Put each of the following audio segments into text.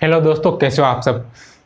Hello दोस्तों, कैसे हो आप सब।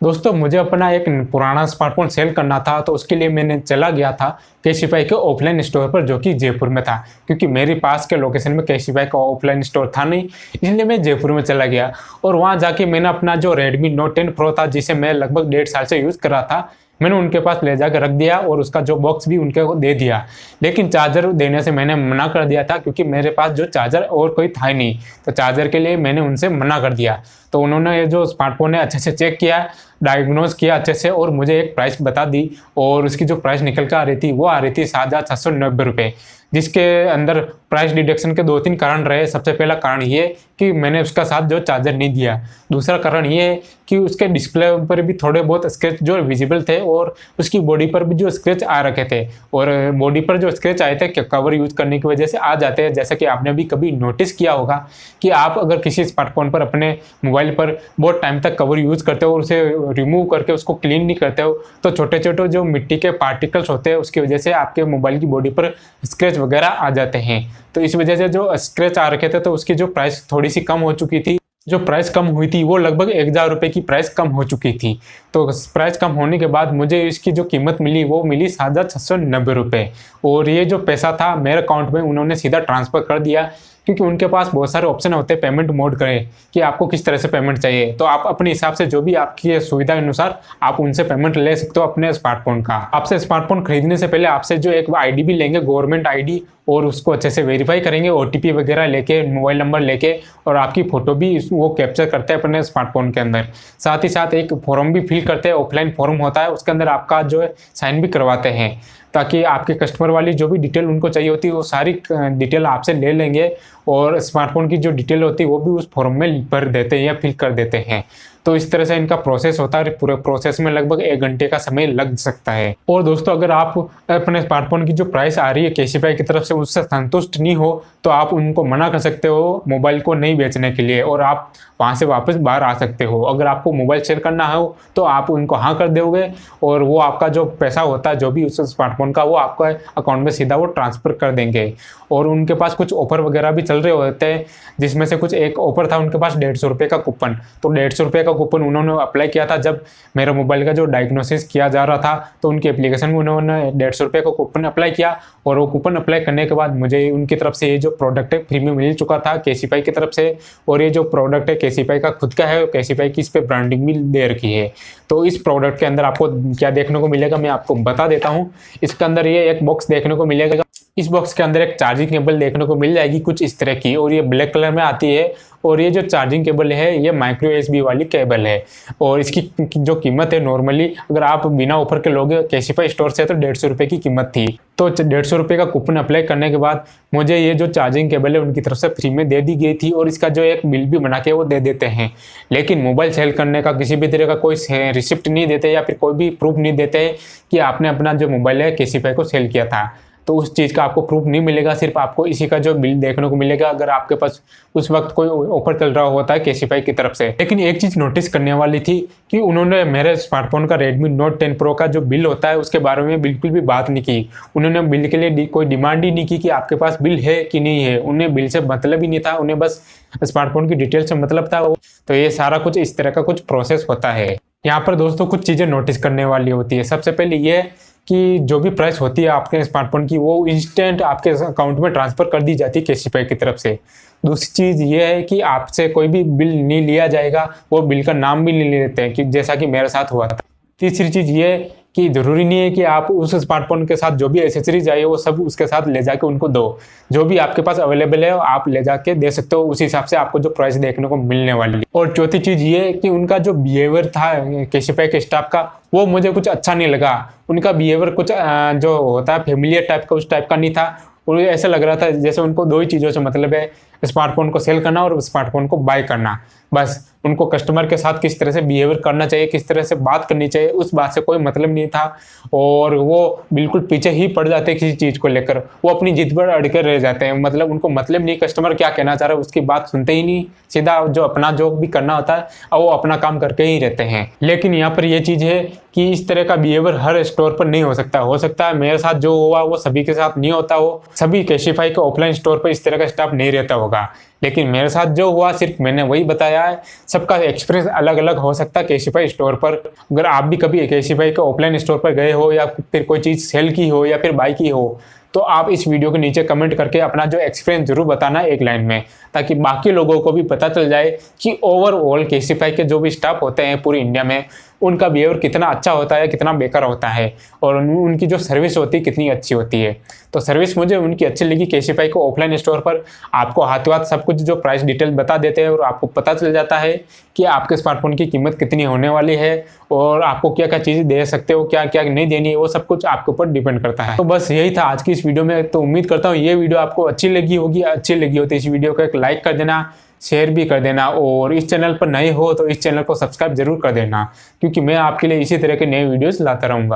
दोस्तों, मुझे अपना एक पुराना स्मार्टफोन सेल करना था, तो उसके लिए मैंने चला गया था कैशिफाई के ऑफलाइन स्टोर पर, जो कि जयपुर में था। क्योंकि मेरे पास के लोकेशन में कैशिफाई का ऑफलाइन स्टोर था नहीं, इसलिए मैं जयपुर में चला गया। और वहाँ जाके मैंने अपना जो रेडमी नोट 10 प्रो था, जिसे मैं लगभग 1.5 साल से यूज़ कर रहा था, मैंने उनके पास ले जाकर रख दिया और उसका जो बॉक्स भी उनके को दे दिया। लेकिन चार्जर देने से मैंने मना कर दिया था, क्योंकि मेरे पास जो चार्जर और कोई था ही नहीं, तो चार्जर के लिए मैंने उनसे मना कर दिया। तो उन्होंने ये जो स्मार्टफोन है अच्छे से चेक किया, डायग्नोज किया अच्छे से, और मुझे एक प्राइस बता दी। और उसकी जो प्राइस निकल कर आ रही थी, वो आ रही थी 7,690 रुपये, जिसके अंदर प्राइस डिडक्शन के 2-3 कारण रहे। सबसे पहला कारण ये कि मैंने उसका साथ जो चार्जर नहीं दिया। दूसरा कारण ये है कि उसके डिस्प्ले पर भी थोड़े बहुत स्क्रैच जो विजिबल थे, और उसकी बॉडी पर भी जो स्क्रैच आ रखे थे। और बॉडी पर जो स्क्रैच आए थे कवर यूज करने की वजह से आ जाते हैं। जैसा कि आपने भी कभी नोटिस किया होगा कि आप अगर किसी स्मार्टफोन पर अपने मोबाइल पर बहुत टाइम तक कवर यूज करते हो और उसे रिमूव करके उसको क्लीन नहीं करते हो, तो छोटे छोटे जो मिट्टी के पार्टिकल्स होते हैं, उसकी वजह से आपके मोबाइल की बॉडी पर स्क्रैच वगैरह आ जाते हैं। तो इस वजह से जो स्क्रैच आ रखे थे, तो उसकी जो प्राइस थोड़ी सी कम हो चुकी थी। जो प्राइस कम हुई थी वो लगभग 1,000 रुपये की प्राइस कम हो चुकी थी। तो प्राइस कम होने के बाद मुझे इसकी जो कीमत मिली वो मिली 7,690 रुपये। और ये जो पैसा था मेरे अकाउंट में उन्होंने सीधा ट्रांसफ़र कर दिया, क्योंकि उनके पास बहुत सारे ऑप्शन होते हैं पेमेंट मोड करें कि आपको किस तरह से पेमेंट चाहिए। तो आप अपने हिसाब से जो भी आपकी सुविधा अनुसार आप उनसे पेमेंट ले सकते हो अपने स्मार्टफोन का। आपसे स्मार्टफोन खरीदने से पहले आपसे जो एक आईडी भी लेंगे, गवर्नमेंट आईडी, और उसको अच्छे से वेरीफाई करेंगे ओटीपी वगैरह लेके, मोबाइल नंबर लेके, और आपकी फ़ोटो भी वो कैप्चर करते हैं अपने स्मार्टफोन के अंदर। साथ ही साथ एक फॉर्म भी फिल करते हैं, ऑफलाइन फॉर्म होता है, उसके अंदर आपका जो है साइन भी करवाते हैं, ताकि आपके कस्टमर वाली जो भी डिटेल उनको चाहिए होती है वो सारी डिटेल आपसे ले लेंगे। और स्मार्टफोन की जो डिटेल होती है वो भी उस फॉर्म में भर देते हैं या फिल कर देते हैं। तो इस तरह से इनका प्रोसेस होता है। पूरे प्रोसेस में लगभग 1 घंटे का समय लग सकता है। और दोस्तों, अगर आप अपने स्मार्टफोन की जो प्राइस आ रही है कैशिफाई की तरफ से उससे संतुष्ट नहीं हो, तो आप उनको मना कर सकते हो मोबाइल को नहीं बेचने के लिए, और आप वहाँ से वापस बाहर आ सकते हो। अगर आपको मोबाइल शेयर करना हो तो आप उनको हाँ कर दोगे, और वो आपका जो पैसा होता है जो भी उस स्मार्टफोन का, वो आपका अकाउंट में सीधा वो ट्रांसफ़र कर देंगे। और उनके पास कुछ ऑफर वगैरह भी चल रहे होते हैं, जिसमें से कुछ एक ऑफर था उनके पास 150 रुपये का कूपन। तो 150 रुपये का कूपन उन्होंने अप्लाई किया था जब मेरा मोबाइल का जो डायग्नोसिस किया जा रहा था, तो उनकी एप्लीकेशन में उन्होंने 150 रुपये का कूपन अप्लाई किया। और वो कूपन अप्लाई करने के बाद मुझे उनकी तरफ से ये जो प्रोडक्ट है फ्री में मिल चुका था कैशिफाई की तरफ से। और ये जो प्रोडक्ट है कैशिफाई का खुद का है, कैशिफाई की इस पर ब्रांडिंग भी दे रखी है। तो इस प्रोडक्ट के अंदर आपको क्या देखने को मिलेगा मैं आपको बता देता हूँ। इसके अंदर ये एक बॉक्स देखने को मिलेगा। इस बॉक्स के अंदर एक चार्जिंग केबल देखने को मिल जाएगी कुछ इस तरह की, और ये ब्लैक कलर में आती है। और ये जो चार्जिंग केबल है ये माइक्रो यूएसबी वाली केबल है। और इसकी जो कीमत है नॉर्मली अगर आप बिना ऑफर के लोगे कैशिफाई स्टोर से तो 150 रुपये की कीमत थी। तो 150 रुपये का कूपन अप्लाई करने के बाद मुझे ये जो चार्जिंग केबल है उनकी तरफ से फ्री में दे दी गई थी, और इसका जो एक बिल भी बना के वो दे देते हैं। लेकिन मोबाइल सेल करने का किसी भी तरह का कोई रिसिप्ट नहीं देते, या फिर कोई भी प्रूफ नहीं देते कि आपने अपना जो मोबाइल है कैशिफाई को सेल किया था। तो उस चीज़ का आपको प्रूफ नहीं मिलेगा, सिर्फ आपको इसी का जो बिल देखने को मिलेगा अगर आपके पास उस वक्त कोई ऑफर चल रहा होता है कैशिफाई की तरफ से। लेकिन एक चीज़ नोटिस करने वाली थी कि उन्होंने मेरे स्मार्टफोन का रेडमी नोट 10 प्रो का जो बिल होता है उसके बारे में बिल्कुल भी बात नहीं की। उन्होंने बिल के लिए कोई डिमांड ही नहीं की कि आपके पास बिल है कि नहीं है। उन्हें बिल से मतलब ही नहीं था, उन्हें बस स्मार्टफोन की डिटेल से मतलब था। तो ये सारा कुछ इस तरह का कुछ प्रोसेस होता है। यहाँ पर दोस्तों कुछ चीज़ें नोटिस करने वाली होती है। सबसे पहले ये कि जो भी प्राइस होती है आपके स्मार्टफोन की वो इंस्टेंट आपके अकाउंट में ट्रांसफ़र कर दी जाती है कैशिफाई की तरफ से। दूसरी चीज़ ये है कि आपसे कोई भी बिल नहीं लिया जाएगा, वो बिल का नाम भी नहीं लेते हैं, कि जैसा कि मेरे साथ हुआ था। तीसरी चीज़ ये कि ज़रूरी नहीं है कि आप उस स्मार्टफोन के साथ जो भी एसेसरीज आए वो सब उसके साथ ले जाके उनको दो। जो भी आपके पास अवेलेबल है आप ले जाके दे सकते हो, उस हिसाब से आपको जो प्राइस देखने को मिलने वाली है। और चौथी चीज़ ये है कि उनका जो बिहेवियर था कैशिफाई के स्टाफ का वो मुझे कुछ अच्छा नहीं लगा। उनका बिहेवियर कुछ जो होता है फेमिलियर टाइप का उस टाइप का नहीं था। और ऐसा लग रहा था जैसे उनको 2 ही चीज़ों से मतलब है, स्मार्टफोन को सेल करना और स्मार्टफोन को बाय करना। बस उनको कस्टमर के साथ किस तरह से बिहेवियर करना चाहिए, किस तरह से बात करनी चाहिए, उस बात से कोई मतलब नहीं था। और वो बिल्कुल पीछे ही पड़ जाते हैं किसी चीज़ को लेकर, वो अपनी जिद पर अड़के रह जाते हैं। मतलब उनको मतलब नहीं कस्टमर क्या कहना चाह रहा है उसकी बात सुनते ही नहीं, सीधा जो अपना जो भी करना होता है और वो अपना काम करके ही रहते हैं। लेकिन यहाँ पर ये चीज़ है कि इस तरह का बिहेवियर हर स्टोर पर नहीं हो सकता। हो सकता है मेरे साथ जो हुआ वो सभी के साथ नहीं होता हो, सभी कैशिफाई के ऑफलाइन स्टोर पर इस तरह का स्टाफ नहीं रहता होगा। होगा। लेकिन मेरे साथ जो हुआ सिर्फ मैंने वही बताया है, सबका एक्सपीरियंस अलग अलग हो सकता है केशिफाई स्टोर पर। अगर आप भी कभी केशिफाई के ऑफलाइन स्टोर पर गए हो या फिर कोई चीज़ सेल की हो या फिर बाई की हो, तो आप इस वीडियो के नीचे कमेंट करके अपना जो एक्सपीरियंस जरूर बताना एक लाइन में, ताकि बाकी लोगों को भी पता चल जाए कि ओवरऑल केशिफाई के जो भी स्टाफ होते हैं पूरी इंडिया में, उनका बिहेवियर कितना अच्छा होता है, कितना बेकार होता है, और उनकी जो सर्विस होती है कितनी अच्छी होती है। तो सर्विस मुझे उनकी अच्छी लगी केशिफाई को ऑफलाइन स्टोर पर। आपको हाथों हाथ सब कुछ जो प्राइस डिटेल बता देते हैं और आपको पता चल जाता है कि आपके स्मार्टफोन की कीमत कितनी होने वाली है और आपको क्या क्या चीज़ें दे सकते हो, क्या क्या नहीं देनी है, वो सब कुछ आपके ऊपर डिपेंड करता है। तो बस यही था आज की इस वीडियो में। तो उम्मीद करता हूँ ये वीडियो आपको अच्छी लगी होगी। अच्छी लगी हो तो इस वीडियो को एक लाइक कर देना, शेयर भी कर देना, और इस चैनल पर नए हो तो इस चैनल को सब्सक्राइब जरूर कर देना, क्योंकि मैं आपके लिए इसी तरह के नए वीडियोस लाता रहूँगा।